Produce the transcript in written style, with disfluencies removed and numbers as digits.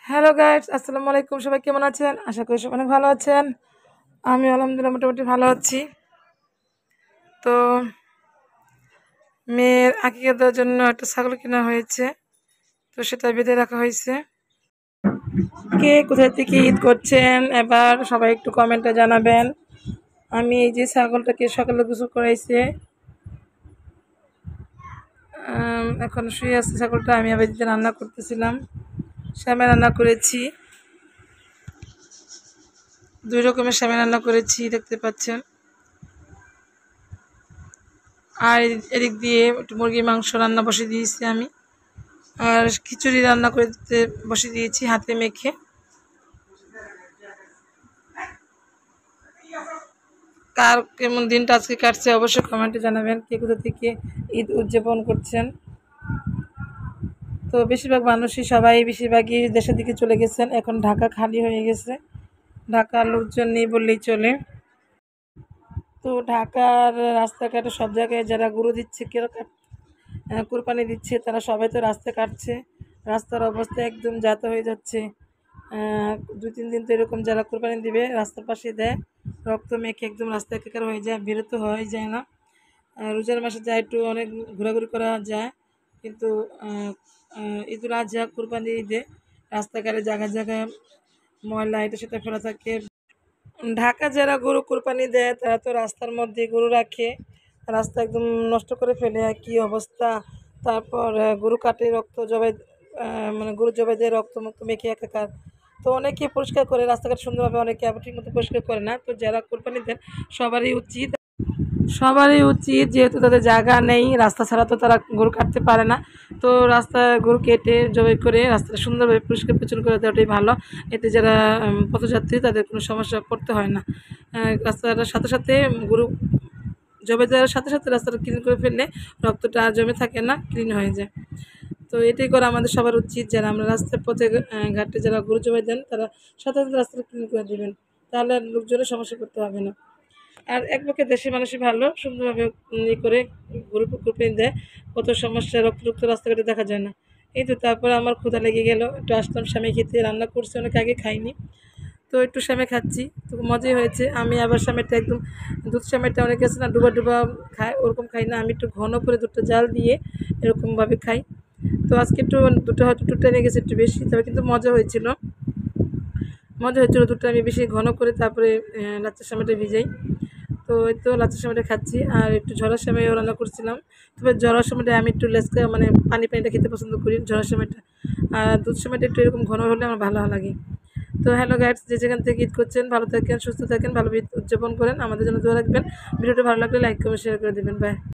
Hello guys, আসসালামু আলাইকুম। সবাই কেমন আছেন? আশা করি সবাই অনেক ভালো আছেন। আমি আলহামদুলিল্লাহ মোটামুটি ভালো আছি। তো মেয়ের আকিকা দেওয়ার জন্য একটা ছাগল কেনা হয়েছে, তো সেটা বেঁধে রাখা হয়েছে। কে কোথায় থেকে ঈদ করছেন এবার সবাই একটু কমেন্টে জানাবেন। আমি এই যে ছাগলটাকে সকালে গোসল করাইছে, এখন শুয়ে আছে ছাগলটা। আমি আবার রান্না করতেছিলাম, শ্যামা রান্না করেছি, 2 রকমের শ্যামা রান্না করেছি দেখতে পাচ্ছেন। আর এদিক দিয়ে একটু মুরগির মাংস রান্না বসিয়ে দিয়েছি আমি, আর খিচুড়ি রান্না করতে বসিয়ে দিয়েছি হাতে মেখে। কার কেমন দিনটা আজকে কাটছে অবশ্যই কমেন্টে জানাবেন, কে কোথা থেকে ঈদ উদযাপন করছেন। তো বেশিরভাগই দেশের দিকে চলে গেছেন, এখন ঢাকা খালি হয়ে গেছে, ঢাকার লোকজন নেই বললেই চলে। তো ঢাকার রাস্তাঘাটে সব জায়গায় যারা গরু দিচ্ছে, কেউ কুরবানি দিচ্ছে, তারা সবাই তো রাস্তা কাটছে। রাস্তার অবস্থা একদম যাতা হয়ে যাচ্ছে। 2-3 দিন তো এরকম যারা কুরবানি দিবে রাস্তার পাশে দেয়, রক্ত মেখে একদম রাস্তা একাকার হয়ে যায়, বেরোতে হয়ে যায় না। রোজার মাসে যায় একটু অনেক ঘোরাঘুরি করা যায়, কিন্তু ঈদুল আজহা কুরবানি ঈদে রাস্তাঘাটে জায়গায় জায়গায় ময়লা এটা সেটা ফেলা থাকে। ঢাকা যারা গরু কুরবানি দেয় তারা তো রাস্তার মধ্যে গরু রাখে, রাস্তা একদম নষ্ট করে ফেলে, কি অবস্থা। তারপর গরু কাটে, রক্ত জবাই, মানে গরু জবাই দিয়ে রক্ত মুক্ত মেখে একাকার। তো অনেকে পরিষ্কার করে রাস্তাঘাট সুন্দরভাবে, অনেকে আবার ঠিক মতো পরিষ্কার করে না। তো যারা কুরবানি দেন সবারই উচিত যেহেতু তাদের জায়গা নেই, রাস্তা ছাড়া তো তারা গরু কাটতে পারে না, তো রাস্তায় গরু কেটে জবাই করে রাস্তাটা সুন্দরভাবে পরিষ্কার পরিচ্ছন্ন করে দেওয়াটাই ভালো। এতে যারা পথযাত্রী তাদের কোনো সমস্যা পড়তে হয় না। রাস্তাটার সাথে সাথে গরু জবাই দেওয়ার সাথে সাথে রাস্তাটা ক্লিন করে ফেললে রক্তটা আর জমে থাকে না, ক্লিন হয়ে যায়। তো এটাই করা আমাদের সবার উচিত, যারা আমরা রাস্তার পথে ঘাটে যারা গরু জবাই দেন তারা সাথে সাথে রাস্তাটা ক্লিন করে দেবেন, তাহলে আর লোকজনের সমস্যা করতে হবে না। আর একপক্ষে দেশের মানুষই ভালো, সুন্দরভাবে করে গরু কুরবানি দেয়, কত সমস্যা, রক্ত রাস্তাঘাটে দেখা যায় না। এই তো তারপরে আমার ক্ষুধা লেগে গেল, একটু আসলাম স্বামী খেতে, রান্না করছে অনেক আগে, খাইনি। তো একটু স্বামী খাচ্ছি, তো মজাই হয়েছে। আমি আবার স্বামীটা একদম দুধ স্বামীটা অনেক আছে না ডুবা ডুবা খায়, ওরকম খাই না, আমি একটু ঘন করে দুধটা জাল দিয়ে এরকমভাবে খাই। তো আজকে একটু দুধটা হয়তো একটু টেনে গেছে একটু বেশি, তবে কিন্তু মজা হয়েছিল দুধটা আমি বেশি ঘন করে তারপরে লাচ্চার সময়টা ভিজাই। তো এই তো লাচ্চার সময়টা খাচ্ছি, আর একটু ঝরার সময়ও রান্না করছিলাম। তবে ঝরার সময়টা আমি একটু লেসকা মানে পানিটা খেতে পছন্দ করি ঝরার সময়টা, আর দুধ সময়টা একটু এরকম ঘন হলে আমার ভালো লাগে। তো হ্যালো গাইস, যে যেখান থেকে ঈদ করছেন ভালো থাকেন, সুস্থ থাকেন, ভালো ঈদ উদযাপন করেন, আমাদের জন্য দোয়া রাখবেন। ভিডিওটা ভালো লাগলে লাইক কমেন্ট শেয়ার করে দেবেন। বাই।